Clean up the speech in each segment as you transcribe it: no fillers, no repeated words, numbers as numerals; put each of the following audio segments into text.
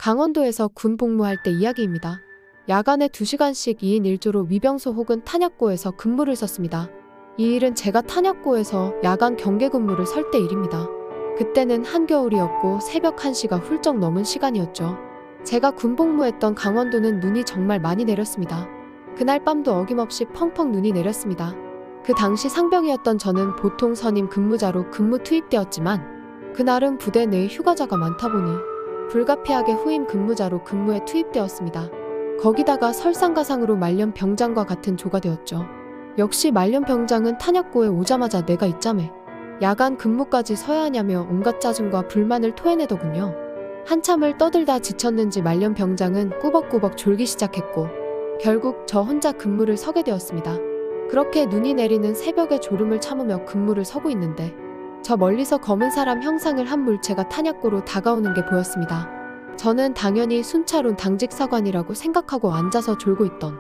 강원도에서 군 복무할 때 이야기입니다. 야간에 2시간씩 2인 1조로 위병소 혹은 탄약고에서 근무를 썼습니다. 이 일은 제가 탄약고에서 야간 경계 근무를 설 때 일입니다. 그때는 한겨울이었고 새벽 1시가 훌쩍 넘은 시간이었죠. 제가 군 복무했던 강원도는 눈이 정말 많이 내렸습니다. 그날 밤도 어김없이 펑펑 눈이 내렸습니다. 그 당시 상병이었던 저는 보통 선임 근무자로 근무 투입되었지만 그날은 부대 내에 휴가자가 많다 보니 불가피하게 후임 근무자로 근무에 투입되었습니다. 거기다가 설상가상으로 말년 병장과 같은 조가 되었죠. 역시 말년 병장은 탄약고에 오자마자 내가 이짬에 야간 근무까지 서야 하냐며 온갖 짜증과 불만을 토해내더군요. 한참을 떠들다 지쳤는지 말년 병장은 꾸벅꾸벅 졸기 시작했고 결국 저 혼자 근무를 서게 되었습니다. 그렇게 눈이 내리는 새벽에 졸음을 참으며 근무를 서고 있는데 저 멀리서 검은 사람 형상을 한 물체가 탄약고로 다가오는 게 보였습니다. 저는 당연히 순찰 온 당직사관이라고 생각하고 앉아서 졸고 있던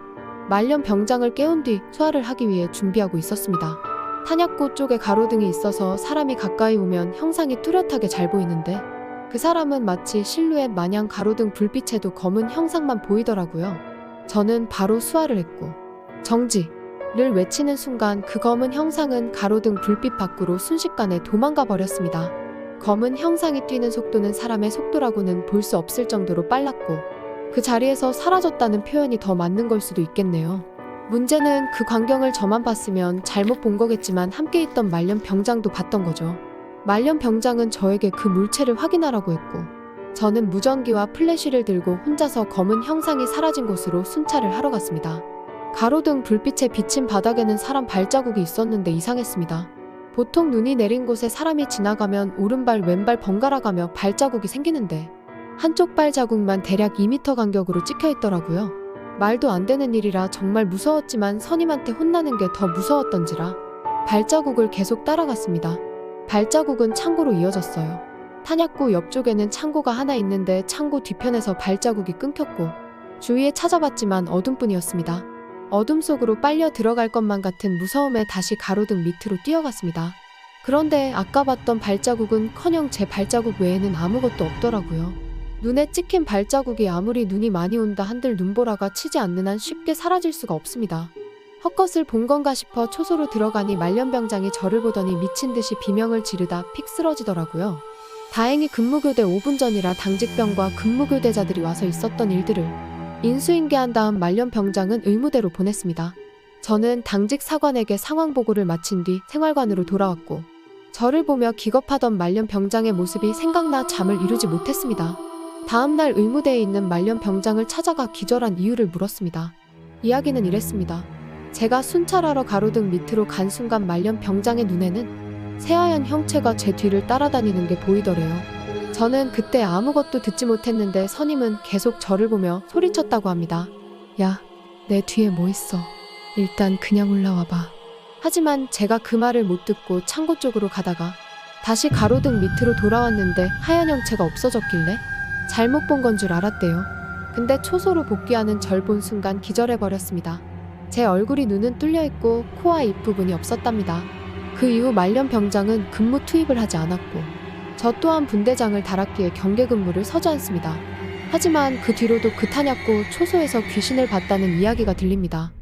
말년 병장을 깨운 뒤 수화를 하기 위해 준비하고 있었습니다. 탄약고 쪽에 가로등이 있어서 사람이 가까이 오면 형상이 뚜렷하게 잘 보이는데 그 사람은 마치 실루엣 마냥 가로등 불빛에도 검은 형상만 보이더라고요. 저는 바로 수화를 했고 정지를 외치는 순간 그 검은 형상은 가로등 불빛 밖으로 순식간에 도망가 버렸습니다. 검은 형상이 뛰는 속도는 사람의 속도라고는 볼 수 없을 정도로 빨랐고 그 자리에서 사라졌다는 표현이 더 맞는 걸 수도 있겠네요. 문제는 그 광경을 저만 봤으면 잘못 본 거겠지만 함께 있던 말년 병장도 봤던 거죠. 말년 병장은 저에게 그 물체를 확인하라고 했고 저는 무전기와 플래시를 들고 혼자서 검은 형상이 사라진 곳으로 순찰을 하러 갔습니다. 가로등 불빛에 비친 바닥에는 사람 발자국이 있었는데 이상했습니다. 보통 눈이 내린 곳에 사람이 지나가면 오른발 왼발 번갈아 가며 발자국이 생기는데 한쪽 발자국만 대략 2m 간격으로 찍혀 있더라고요. 말도 안 되는 일이라 정말 무서웠지만 선임한테 혼나는 게 더 무서웠던지라 발자국을 계속 따라갔습니다. 발자국은 창고로 이어졌어요. 탄약고 옆쪽에는 창고가 하나 있는데 창고 뒤편에서 발자국이 끊겼고 주위에 찾아봤지만 어둠뿐이었습니다. 어둠 속으로 빨려 들어갈 것만 같은 무서움에 다시 가로등 밑으로 뛰어갔습니다. 그런데 아까 봤던 발자국은커녕 제 발자국 외에는 아무것도 없더라고요. 눈에 찍힌 발자국이 아무리 눈이 많이 온다 한들 눈보라가 치지 않는 한 쉽게 사라질 수가 없습니다. 헛것을 본 건가 싶어 초소로 들어가니 말년병장이 저를 보더니 미친 듯이 비명을 지르다 픽 쓰러지더라고요. 다행히 근무교대 5분 전이라 당직병과 근무교대자들이 와서 있었던 일들을 인수인계한 다음 말년병장은 의무대로 보냈습니다. 저는 당직 사관에게 상황 보고를 마친 뒤 생활관으로 돌아왔고 저를 보며 기겁하던 말년병장의 모습이 생각나 잠을 이루지 못했습니다. 다음날 의무대에 있는 말년병장을 찾아가 기절한 이유를 물었습니다. 이야기는 이랬습니다. 제가 순찰하러 가로등 밑으로 간 순간 말년병장의 눈에는 새하얀 형체가 제 뒤를 따라다니는 게 보이더래요. 저는 그때 아무것도 듣지 못했는데 선임은 계속 저를 보며 소리쳤다고 합니다. 야, 내 뒤에 뭐 있어. 일단 그냥 올라와봐. 하지만 제가 그 말을 못 듣고 창고 쪽으로 가다가 다시 가로등 밑으로 돌아왔는데 하얀 형체가 없어졌길래 잘못 본 건 줄 알았대요. 근데 초소로 복귀하는 절 본 순간 기절해버렸습니다. 제 얼굴이 눈은 뚫려있고 코와 입 부분이 없었답니다. 그 이후 말년병장은 근무 투입을 하지 않았고 저 또한 분대장을 달았기에 경계 근무를 서지 않습니다. 하지만 그 뒤로도 그 탄약고 초소에서 귀신을 봤다는 이야기가 들립니다.